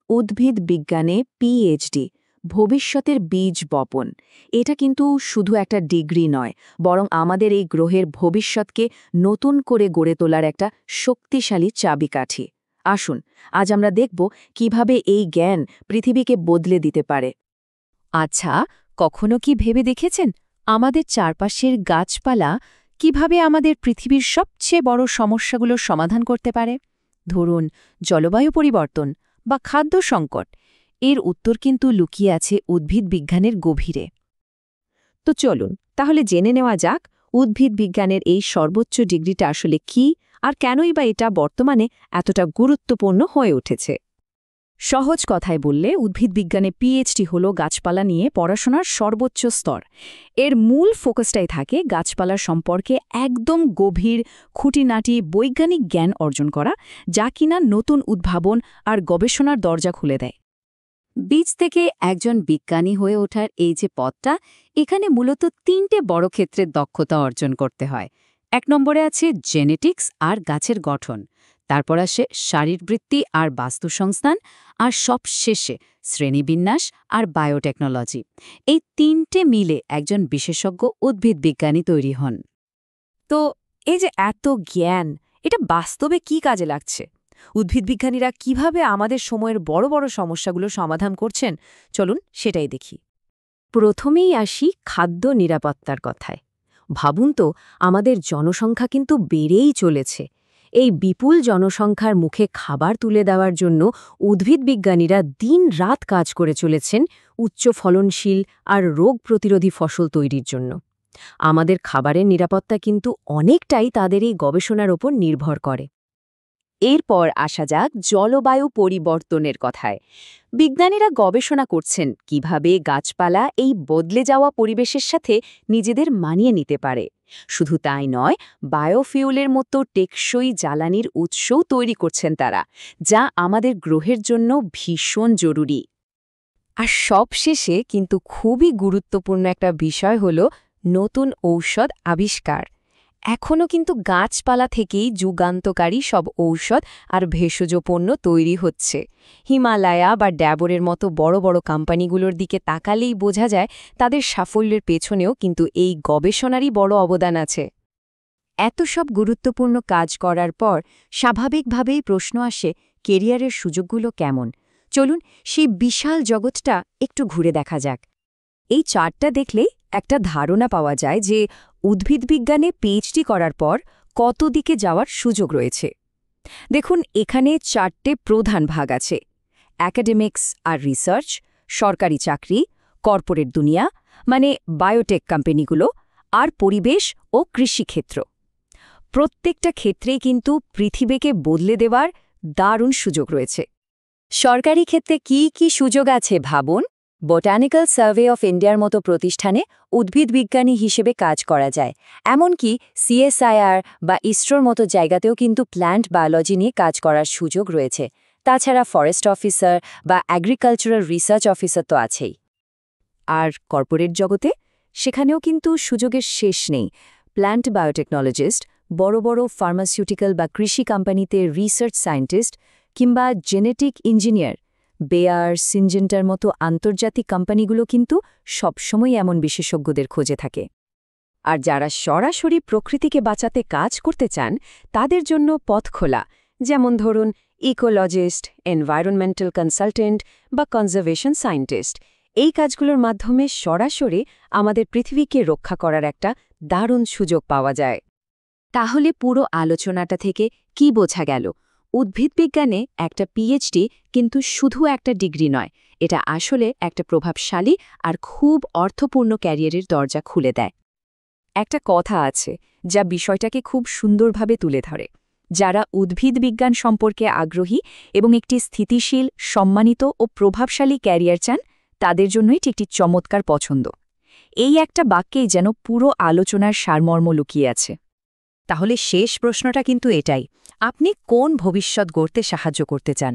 উদ্ভিদ বিজ্ঞানে পিএইচডি, ভবিষ্যতের বীজ বপন। এটা কিন্তু শুধু একটা ডিগ্রি নয়, বরং আমাদের এই গ্রহের ভবিষ্যৎকে নতুন করে গড়ে তোলার একটা শক্তিশালী চাবিকাঠি। আসুন আজ আমরা দেখব কিভাবে এই জ্ঞান পৃথিবীকে বদলে দিতে পারে। আচ্ছা, কখনো কি ভেবে দেখেছেন আমাদের চারপাশের গাছপালা কিভাবে আমাদের পৃথিবীর সবচেয়ে বড় সমস্যাগুলোর সমাধান করতে পারে? ধরুন, জলবায়ু পরিবর্তন বা খাদ্য সংকট। এর উত্তর কিন্তু লুকিয়ে আছে উদ্ভিদ বিজ্ঞানের গভীরে। তো চলুন তাহলে জেনে নেওয়া যাক উদ্ভিদ বিজ্ঞানের এই সর্বোচ্চ ডিগ্রিটা আসলে কী, আর কেনই বা এটা বর্তমানে এতটা গুরুত্বপূর্ণ হয়ে উঠেছে। সহজ কথায় বললে উদ্ভিদবিজ্ঞানে পিএইচডি হল গাছপালা নিয়ে পড়াশোনার সর্বোচ্চ স্তর। এর মূল ফোকাসটাই থাকে গাছপালার সম্পর্কে একদম গভীর, খুঁটিনাটি বৈজ্ঞানিক জ্ঞান অর্জন করা, যা কিনা নতুন উদ্ভাবন আর গবেষণার দরজা খুলে দেয়। বীজ থেকে একজন বিজ্ঞানী হয়ে ওঠার এই যে পথটা, এখানে মূলত ৩টে বড় ক্ষেত্রে দক্ষতা অর্জন করতে হয়। ১ নম্বরে আছে জেনেটিক্স আর গাছের গঠন, তারপর আসে শারীরবৃত্তি আর বাস্তুসংস্থান, আর সবশেষে শ্রেণীবিন্যাস আর বায়োটেকনোলজি। এই ৩টে মিলে একজন বিশেষজ্ঞ উদ্ভিদ বিজ্ঞানী তৈরি হন। তো এই যে এত জ্ঞান, এটা বাস্তবে কি কাজে লাগছে? উদ্ভিদবিজ্ঞানীরা কিভাবে আমাদের সময়ের বড় বড় সমস্যাগুলো সমাধান করছেন, চলুন সেটাই দেখি। প্রথমেই আসি খাদ্য নিরাপত্তার কথায়। ভাবুন তো, আমাদের জনসংখ্যা কিন্তু বেড়েই চলেছে। এই বিপুল জনসংখ্যার মুখে খাবার তুলে দেওয়ার জন্য উদ্ভিদ বিজ্ঞানীরা দিন-রাত কাজ করে চলেছেন উচ্চ ফলনশীল আর রোগ প্রতিরোধী ফসল তৈরির জন্য। আমাদের খাবারের নিরাপত্তা কিন্তু অনেকটাই তাদের এই গবেষণার ওপর নির্ভর করে। এরপর আসা যাক জলবায়ু পরিবর্তনের কথায়। বিজ্ঞানীরা গবেষণা করছেন কিভাবে গাছপালা এই বদলে যাওয়া পরিবেশের সাথে নিজেদের মানিয়ে নিতে পারে। শুধু তাই নয়, বায়োফিউলের মতো টেকসই জ্বালানির উৎসও তৈরি করছেন তারা, যা আমাদের গ্রহের জন্য ভীষণ জরুরি। আর সবশেষে কিন্তু খুবই গুরুত্বপূর্ণ একটা বিষয় হল নতুন ঔষধ আবিষ্কার। এখনও কিন্তু গাছপালা থেকেই যুগান্তকারী সব ঔষধ আর ভেষজ পণ্য তৈরি হচ্ছে। হিমালয়া বা ড্যাবরের মতো বড় বড় কোম্পানিগুলোর দিকে তাকালেই বোঝা যায় তাদের সাফল্যের পেছনেও কিন্তু এই গবেষণারই বড় অবদান আছে। এত সব গুরুত্বপূর্ণ কাজ করার পর স্বাভাবিকভাবেই প্রশ্ন আসে, কেরিয়ারের সুযোগগুলো কেমন? চলুন সেই বিশাল জগৎটা একটু ঘুরে দেখা যাক। এই চার্টটা দেখলেই একটা ধারণা পাওয়া যায় যে উদ্ভিদবিজ্ঞানে পিএইচডি করার পর কত দিকে যাওয়ার সুযোগ রয়েছে। দেখুন, এখানে 4টে প্রধান ভাগ আছে: অ্যাকাডেমিক্স আর রিসার্চ, সরকারি চাকরি, কর্পোরেট দুনিয়া মানে বায়োটেক কোম্পানিগুলো, আর পরিবেশ ও কৃষিক্ষেত্র। প্রত্যেকটা ক্ষেত্রেই কিন্তু পৃথিবীকে বদলে দেওয়ার দারুণ সুযোগ রয়েছে। সরকারি ক্ষেত্রে কি কি সুযোগ আছে ভাবুন। বোটানিক্যাল সার্ভে অফ ইন্ডিয়ার মতো প্রতিষ্ঠানে উদ্ভিদবিজ্ঞানী হিসেবে কাজ করা যায়। এমনকি সিএসআইআর বা ইসরোর মতো জায়গাতেও কিন্তু প্ল্যান্ট বায়োলজি নিয়ে কাজ করার সুযোগ রয়েছে। তাছাড়া ফরেস্ট অফিসার বা অ্যাগ্রিকালচারাল রিসার্চ অফিসার তো আছেই। আর কর্পোরেট জগতে সেখানেও কিন্তু সুযোগের শেষ নেই। প্ল্যান্ট বায়োটেকনোলজিস্ট, বড় বড় ফার্মাসিউটিক্যাল বা কৃষি কোম্পানিতে রিসার্চ সায়েন্টিস্ট, কিংবা জেনেটিক ইঞ্জিনিয়ার, বেয়ার, সিনজেন্টার মতো আন্তর্জাতিক কোম্পানিগুলো কিন্তু সবসময় এমন বিশেষজ্ঞদের খোঁজে থাকে। আর যারা সরাসরি প্রকৃতিকে বাঁচাতে কাজ করতে চান, তাদের জন্য পথ খোলা, যেমন ধরুন ইকোলজিস্ট, এনভায়রনমেন্টাল কনসালটেন্ট বা কনজারভেশন সায়েন্টিস্ট। এই কাজগুলোর মাধ্যমে সরাসরি আমাদের পৃথিবীকে রক্ষা করার একটা দারুণ সুযোগ পাওয়া যায়। তাহলে পুরো আলোচনাটা থেকে কি বোঝা গেল? উদ্ভিদবিজ্ঞানে একটা পিএইচডি কিন্তু শুধু একটা ডিগ্রি নয়, এটা আসলে একটা প্রভাবশালী আর খুব অর্থপূর্ণ ক্যারিয়ারের দরজা খুলে দেয়। একটা কথা আছে যা বিষয়টাকে খুব সুন্দরভাবে তুলে ধরে: যারা উদ্ভিদবিজ্ঞান সম্পর্কে আগ্রহী এবং একটি স্থিতিশীল, সম্মানিত ও প্রভাবশালী ক্যারিয়ার চান, তাদের জন্যই এটি একটি চমৎকার পছন্দ। এই একটা বাক্যেই যেন পুরো আলোচনার সারমর্ম লুকিয়ে আছে। তাহলে শেষ প্রশ্নটা কিন্তু এটাই: আপনি কোন ভবিষ্যৎ গড়তে সাহায্য করতে চান?